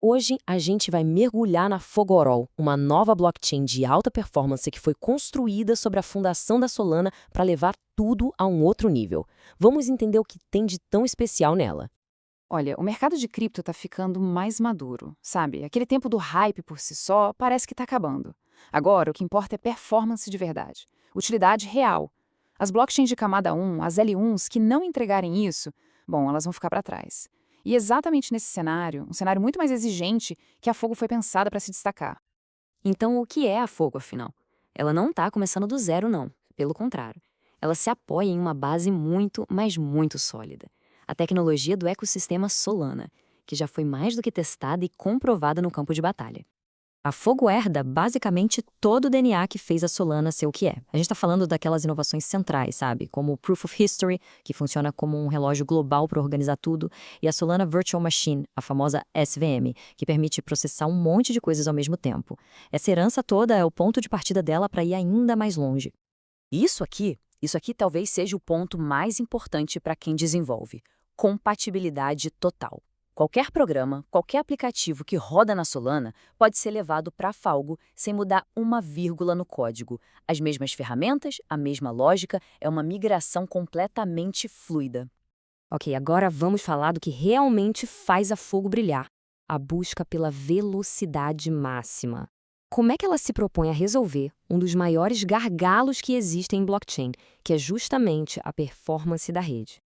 Hoje a gente vai mergulhar na Fogorol, uma nova blockchain de alta performance que foi construída sobre a fundação da Solana para levar tudo a um outro nível. Vamos entender o que tem de tão especial nela. Olha, o mercado de cripto tá ficando mais maduro, sabe? Aquele tempo do hype por si só parece que tá acabando. Agora, o que importa é performance de verdade, utilidade real. As blockchains de camada 1, as L1s, que não entregarem isso, bom, elas vão ficar para trás. E exatamente nesse cenário, um cenário muito mais exigente, que a Fogo foi pensada para se destacar. Então, o que é a Fogo, afinal? Ela não está começando do zero, não. Pelo contrário. Ela se apoia em uma base muito, mas muito sólida. A tecnologia do ecossistema Solana, que já foi mais do que testada e comprovada no campo de batalha. A Fogo herda basicamente todo o DNA que fez a Solana ser o que é. A gente está falando daquelas inovações centrais, sabe? Como o Proof of History, que funciona como um relógio global para organizar tudo, e a Solana Virtual Machine, a famosa SVM, que permite processar um monte de coisas ao mesmo tempo. Essa herança toda é o ponto de partida dela para ir ainda mais longe. Isso aqui, isso aqui talvez seja o ponto mais importante para quem desenvolve: compatibilidade total. Qualquer programa, qualquer aplicativo que roda na Solana pode ser levado para a Falgo sem mudar uma vírgula no código. As mesmas ferramentas, a mesma lógica, é uma migração completamente fluida. Ok, agora vamos falar do que realmente faz a Fogo brilhar: a busca pela velocidade máxima. Como é que ela se propõe a resolver um dos maiores gargalos que existem em blockchain, que é justamente a performance da rede?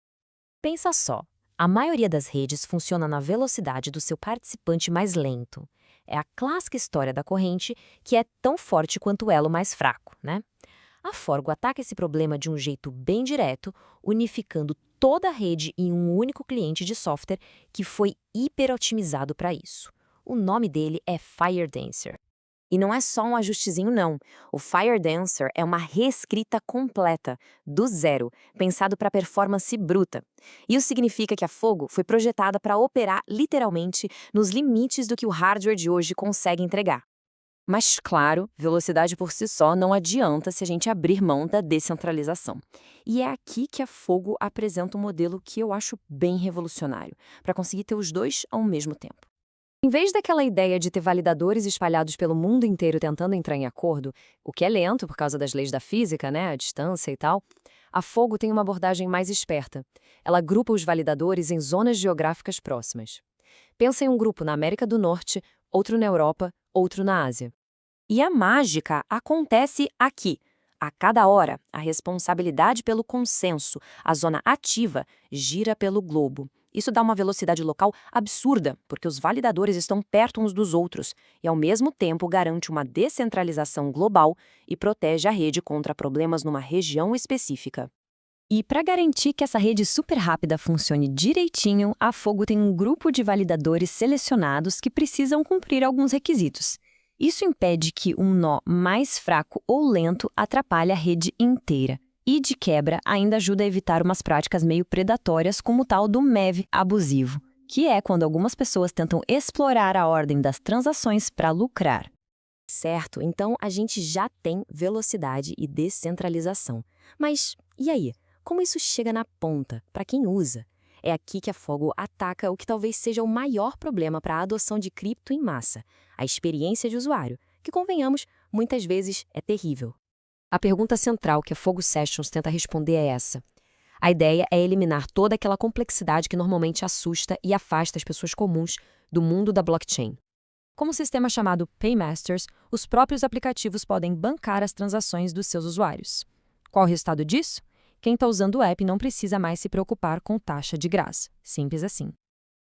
Pensa só, a maioria das redes funciona na velocidade do seu participante mais lento. É a clássica história da corrente que é tão forte quanto o elo mais fraco, né? A Forgo ataca esse problema de um jeito bem direto, unificando toda a rede em um único cliente de software que foi hiper-otimizado para isso. O nome dele é FireDancer. E não é só um ajustezinho, não. O FireDancer é uma reescrita completa, do zero, pensado para performance bruta. Isso significa que a Fogo foi projetada para operar literalmente nos limites do que o hardware de hoje consegue entregar. Mas, claro, velocidade por si só não adianta se a gente abrir mão da descentralização. E é aqui que a Fogo apresenta um modelo que eu acho bem revolucionário, para conseguir ter os dois ao mesmo tempo. Em vez daquela ideia de ter validadores espalhados pelo mundo inteiro tentando entrar em acordo, o que é lento por causa das leis da física, né, a distância e tal, a Fogo tem uma abordagem mais esperta. Ela agrupa os validadores em zonas geográficas próximas. Pensa em um grupo na América do Norte, outro na Europa, outro na Ásia. E a mágica acontece aqui. A cada hora, a responsabilidade pelo consenso, a zona ativa, gira pelo globo. Isso dá uma velocidade local absurda, porque os validadores estão perto uns dos outros e, ao mesmo tempo, garante uma descentralização global e protege a rede contra problemas numa região específica. E para garantir que essa rede super rápida funcione direitinho, a Fogo tem um grupo de validadores selecionados que precisam cumprir alguns requisitos. Isso impede que um nó mais fraco ou lento atrapalhe a rede inteira. E, de quebra, ainda ajuda a evitar umas práticas meio predatórias como o tal do MEV abusivo, que é quando algumas pessoas tentam explorar a ordem das transações para lucrar. Certo, então a gente já tem velocidade e descentralização. Mas e aí? Como isso chega na ponta, para quem usa? É aqui que a Fogo ataca o que talvez seja o maior problema para a adoção de cripto em massa: a experiência de usuário, que, convenhamos, muitas vezes é terrível. A pergunta central que a Fogo Sessions tenta responder é essa. A ideia é eliminar toda aquela complexidade que normalmente assusta e afasta as pessoas comuns do mundo da blockchain. Com um sistema chamado Paymasters, os próprios aplicativos podem bancar as transações dos seus usuários. Qual o resultado disso? Quem está usando o app não precisa mais se preocupar com taxa de graça. Simples assim.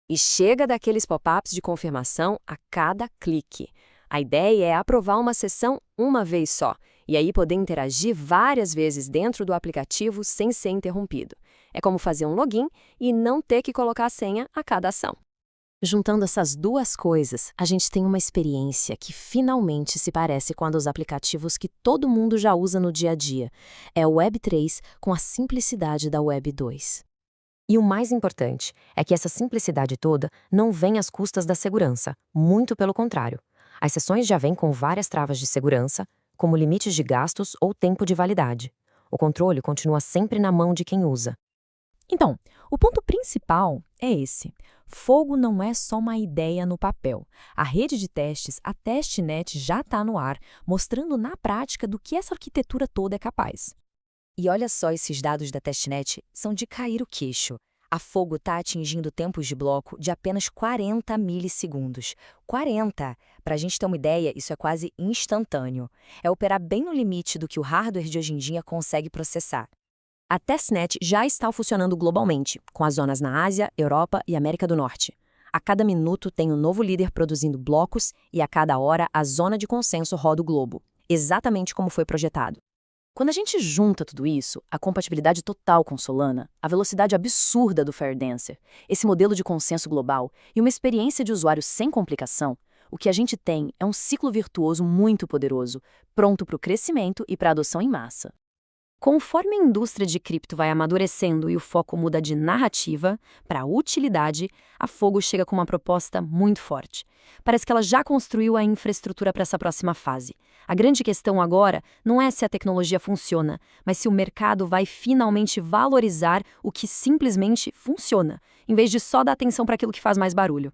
E chega daqueles pop-ups de confirmação a cada clique. A ideia é aprovar uma sessão uma vez só, e aí poder interagir várias vezes dentro do aplicativo sem ser interrompido. É como fazer um login e não ter que colocar a senha a cada ação. Juntando essas duas coisas, a gente tem uma experiência que finalmente se parece com a dos aplicativos que todo mundo já usa no dia a dia. É o Web3 com a simplicidade da Web2. E o mais importante é que essa simplicidade toda não vem às custas da segurança, muito pelo contrário. As sessões já vêm com várias travas de segurança, como limites de gastos ou tempo de validade. O controle continua sempre na mão de quem usa. Então, o ponto principal é esse. Fogo não é só uma ideia no papel. A rede de testes, a testnet, já está no ar, mostrando na prática do que essa arquitetura toda é capaz. E olha só, esses dados da testnet são de cair o queixo. A Fogo está atingindo tempos de bloco de apenas 40 milissegundos. 40! Para a gente ter uma ideia, isso é quase instantâneo. É operar bem no limite do que o hardware de hoje em dia consegue processar. A testnet já está funcionando globalmente, com as zonas na Ásia, Europa e América do Norte. A cada minuto tem um novo líder produzindo blocos e a cada hora a zona de consenso roda o globo, exatamente como foi projetado. Quando a gente junta tudo isso, a compatibilidade total com Solana, a velocidade absurda do FairDancer, esse modelo de consenso global e uma experiência de usuário sem complicação, o que a gente tem é um ciclo virtuoso muito poderoso, pronto para o crescimento e para a adoção em massa. Conforme a indústria de cripto vai amadurecendo e o foco muda de narrativa para utilidade, a Fogo chega com uma proposta muito forte. Parece que ela já construiu a infraestrutura para essa próxima fase. A grande questão agora não é se a tecnologia funciona, mas se o mercado vai finalmente valorizar o que simplesmente funciona, em vez de só dar atenção para aquilo que faz mais barulho.